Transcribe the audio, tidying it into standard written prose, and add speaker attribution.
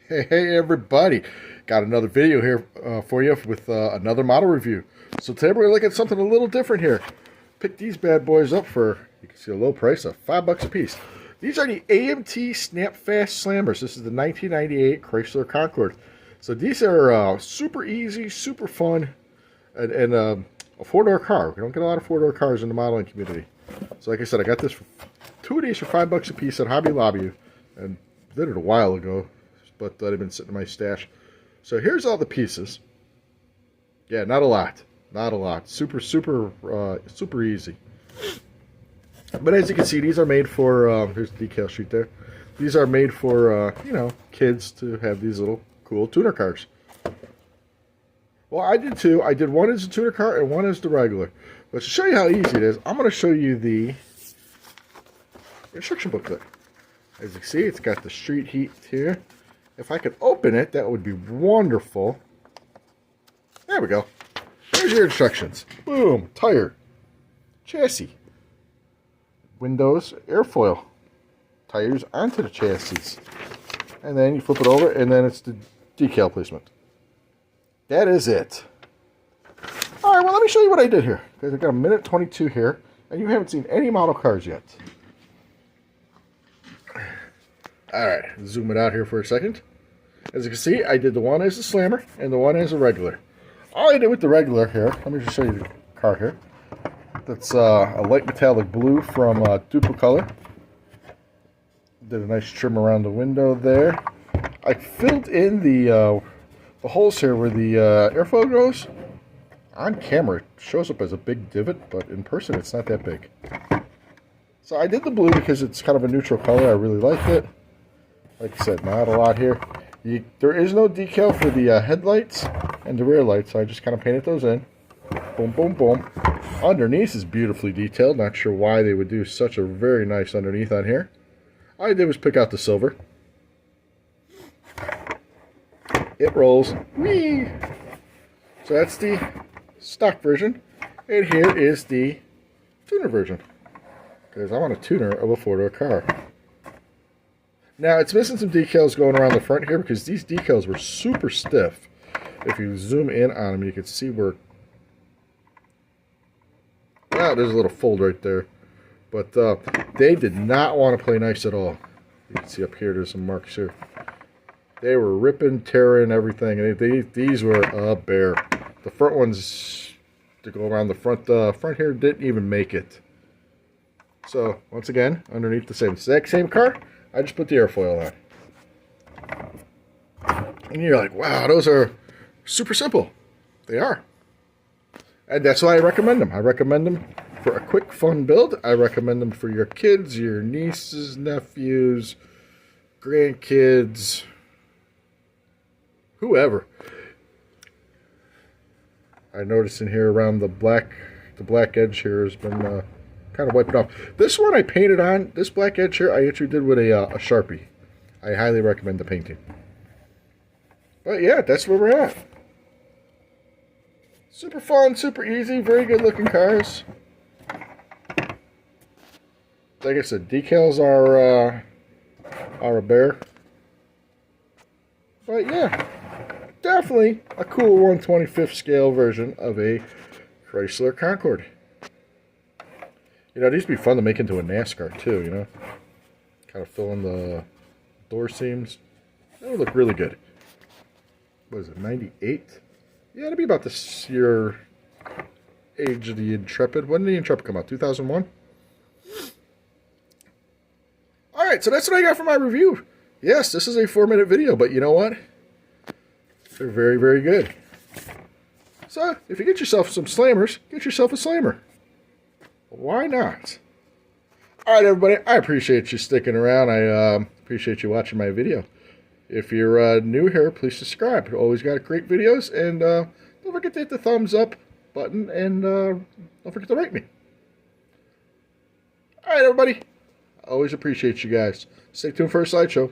Speaker 1: Hey everybody, got another video here for you with another model review. So today we're going to look at something a little different here. Picked these bad boys up for, you can see, a low price of $5 a piece. These are the AMT Snapfast Slammers. This is the 1998 Chrysler Concorde. So these are super easy, super fun, and a four-door car. We don't get a lot of four-door cars in the modeling community. So like I said, I got this for two of these for $5 a piece at Hobby Lobby, and did it a while ago. But they've been sitting in my stash. So here's all the pieces. Yeah, not a lot. Not a lot. Super easy. But as you can see, these are made for, here's the decal sheet there. These are made for, kids to have these little cool tuner cars. Well, I did two. I did one as a tuner car and one as the regular. But to show you how easy it is, I'm going to show you the instruction booklet. As you can see, it's got the street heat here. If I could open it, that would be wonderful. There we go. There's your instructions. Boom. Tire. Chassis. Windows. Airfoil. Tires onto the chassis. And then you flip it over, and then it's the decal placement. That is it. Alright, well, let me show you what I did here. Because I've got a minute 22 here, and you haven't seen any model cars yet. Alright, zoom it out here for a second. As you can see, I did the one as a slammer and the one as a regular. All I did with the regular here, let me just show you the car here. That's a light metallic blue from Duplicolor. Did a nice trim around the window there. I filled in the holes here where the airflow goes. On camera, it shows up as a big divot, but in person, it's not that big. So I did the blue because it's kind of a neutral color. I really liked it. Like I said, not a lot here. There is no decal for the headlights and the rear lights, so I just kind of painted those in. Boom, boom, boom. Underneath is beautifully detailed. Not sure why they would do such a very nice underneath on here. All I did was pick out the silver. It rolls. Whee! So that's the stock version. And here is the tuner version. Because I want a tuner of a four-door car. Now, it's missing some decals going around the front here because these decals were super stiff. If you zoom in on them, you can see where... Wow, there's a little fold right there. But they did not want to play nice at all. You can see up here, there's some marks here. They were ripping, tearing, everything. And these were a bear. The front ones to go around the front here didn't even make it. So, once again, underneath the exact same car, I just put the airfoil on. And you're like, wow, those are super simple. They are. And that's why I recommend them. I recommend them for a quick, fun build. I recommend them for your kids, your nieces, nephews, grandkids, whoever. I noticed in here around the black edge here has been... kind of wiped off. This one I painted on. This black edge here I actually did with a Sharpie. I highly recommend the painting. But yeah, that's where we're at. Super fun, super easy, very good looking cars. Like I said, decals are a bear. But yeah, definitely a cool 1/25th scale version of a Chrysler Concorde. You know, these would be fun to make into a NASCAR too, you know. Kind of fill in the door seams. That would look really good. What is it, 98? Yeah, it'd be about this year age of the Intrepid. When did the Intrepid come out? 2001? Alright, so that's what I got for my review. Yes, this is a 4-minute video, but you know what? They're very, very good. So, if you get yourself some slammers, get yourself a slammer. Why not? Alright, everybody. I appreciate you sticking around. I appreciate you watching my video. If you're new here, please subscribe. Always got great videos. And don't forget to hit the thumbs up button. And don't forget to rate me. Alright, everybody. I always appreciate you guys. Stay tuned for a slideshow.